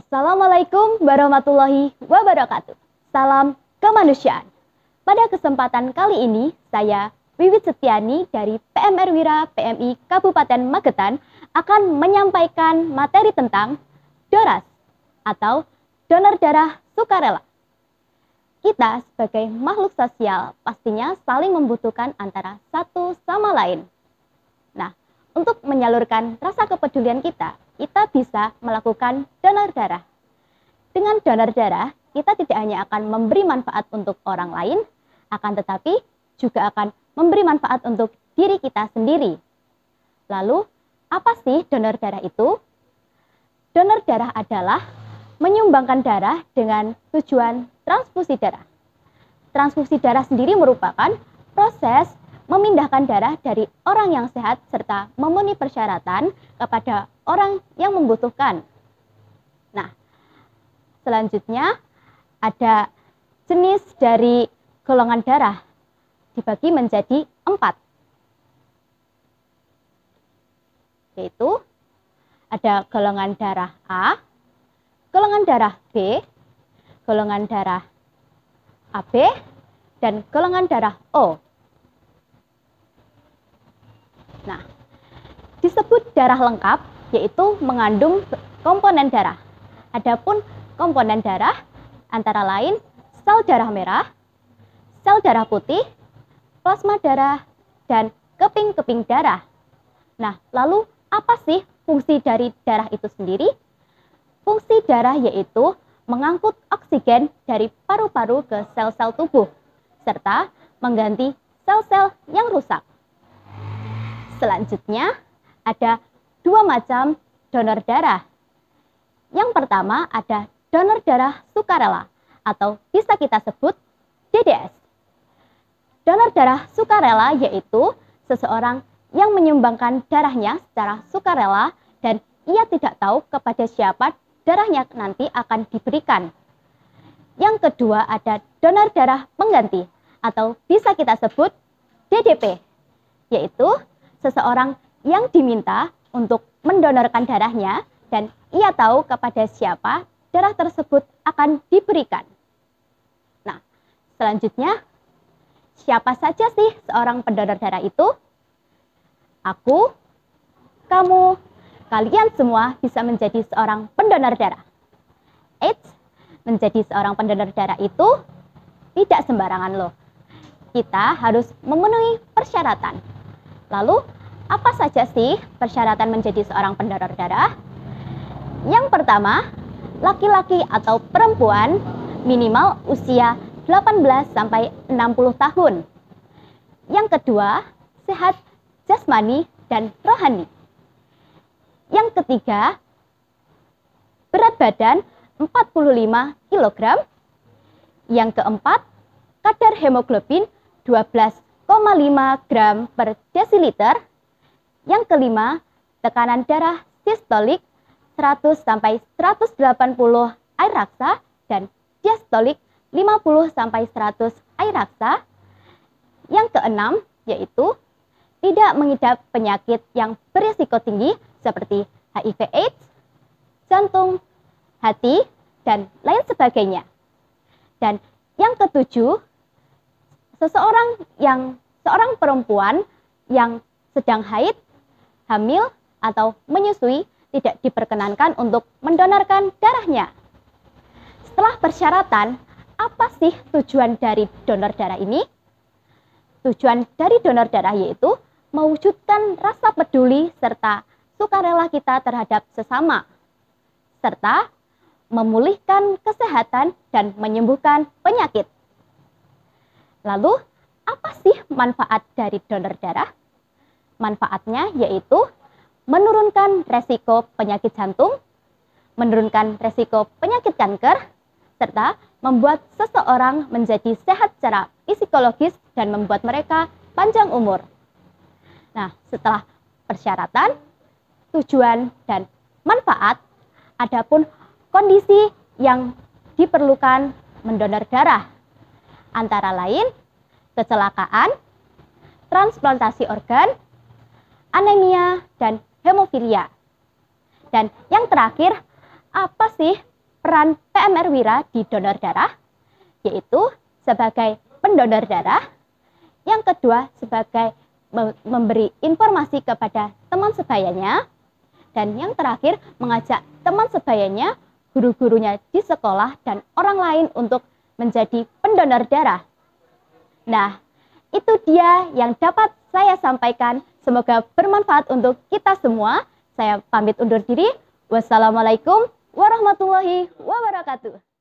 Assalamualaikum warahmatullahi wabarakatuh. Salam kemanusiaan. Pada kesempatan kali ini, saya Wiwit Setiani dari PMR Wira PMI Kabupaten Magetan akan menyampaikan materi tentang DORAS atau donor darah sukarela. Kita sebagai makhluk sosial pastinya saling membutuhkan antara satu sama lain. Nah, untuk menyalurkan rasa kepedulian kita bisa melakukan donor darah. Dengan donor darah, kita tidak hanya akan memberi manfaat untuk orang lain, akan tetapi juga akan memberi manfaat untuk diri kita sendiri. Lalu, apa sih donor darah itu? Donor darah adalah menyumbangkan darah dengan tujuan transfusi darah. Transfusi darah sendiri merupakan proses memindahkan darah dari orang yang sehat serta memenuhi persyaratan kepada orang yang membutuhkan. Nah, selanjutnya ada jenis dari golongan darah dibagi menjadi 4, yaitu ada golongan darah A, golongan darah B, golongan darah AB, dan golongan darah O. Nah, disebut darah lengkap yaitu mengandung komponen darah. Adapun komponen darah antara lain sel darah merah, sel darah putih, plasma darah, dan keping-keping darah. Nah, lalu apa sih fungsi dari darah itu sendiri? Fungsi darah yaitu mengangkut oksigen dari paru-paru ke sel-sel tubuh, serta mengganti sel-sel yang rusak. Selanjutnya, ada 2 macam donor darah. Yang pertama ada donor darah sukarela atau bisa kita sebut DDS. Donor darah sukarela yaitu seseorang yang menyumbangkan darahnya secara sukarela dan ia tidak tahu kepada siapa darahnya nanti akan diberikan. Yang kedua ada donor darah pengganti atau bisa kita sebut DDP, yaitu seseorang yang diminta untuk mendonorkan darahnya dan ia tahu kepada siapa darah tersebut akan diberikan. Nah, selanjutnya, siapa saja sih seorang pendonor darah itu? Aku, kamu, kalian semua bisa menjadi seorang pendonor darah. Eits, menjadi seorang pendonor darah itu tidak sembarangan loh. Kita harus memenuhi persyaratan. Lalu, apa saja sih persyaratan menjadi seorang pendonor darah? Yang pertama, laki-laki atau perempuan minimal usia 18 sampai 60 tahun. Yang kedua, sehat jasmani dan rohani. Yang ketiga, berat badan 45 kg. Yang keempat, kadar hemoglobin 12,5 gram per desiliter. Yang kelima, tekanan darah sistolik 100 sampai 180 air raksa dan diastolik 50 sampai 100 air raksa. Yang keenam, yaitu tidak mengidap penyakit yang berisiko tinggi seperti HIV/AIDS, jantung, hati, dan lain sebagainya. Dan yang ketujuh, seorang perempuan yang sedang haid, hamil, atau menyusui tidak diperkenankan untuk mendonorkan darahnya. Setelah persyaratan, apa sih tujuan dari donor darah ini? Tujuan dari donor darah yaitu mewujudkan rasa peduli serta sukarela kita terhadap sesama, serta memulihkan kesehatan dan menyembuhkan penyakit. Lalu, apa sih manfaat dari donor darah? Manfaatnya yaitu menurunkan resiko penyakit jantung, menurunkan resiko penyakit kanker, serta membuat seseorang menjadi sehat secara psikologis dan membuat mereka panjang umur. Nah, setelah persyaratan, tujuan, dan manfaat, adapun kondisi yang diperlukan mendonor darah, antara lain kecelakaan, transplantasi organ, anemia, dan hemofilia. Dan yang terakhir, apa sih peran PMR Wira di donor darah, yaitu sebagai pendonor darah. Yang kedua, sebagai memberi informasi kepada teman sebayanya. Dan yang terakhir, mengajak teman sebayanya, guru-gurunya di sekolah, dan orang lain untuk menjadi pendonor darah. Nah, itu dia yang dapat saya sampaikan. Semoga bermanfaat untuk kita semua. Saya pamit undur diri. Wassalamualaikum warahmatullahi wabarakatuh.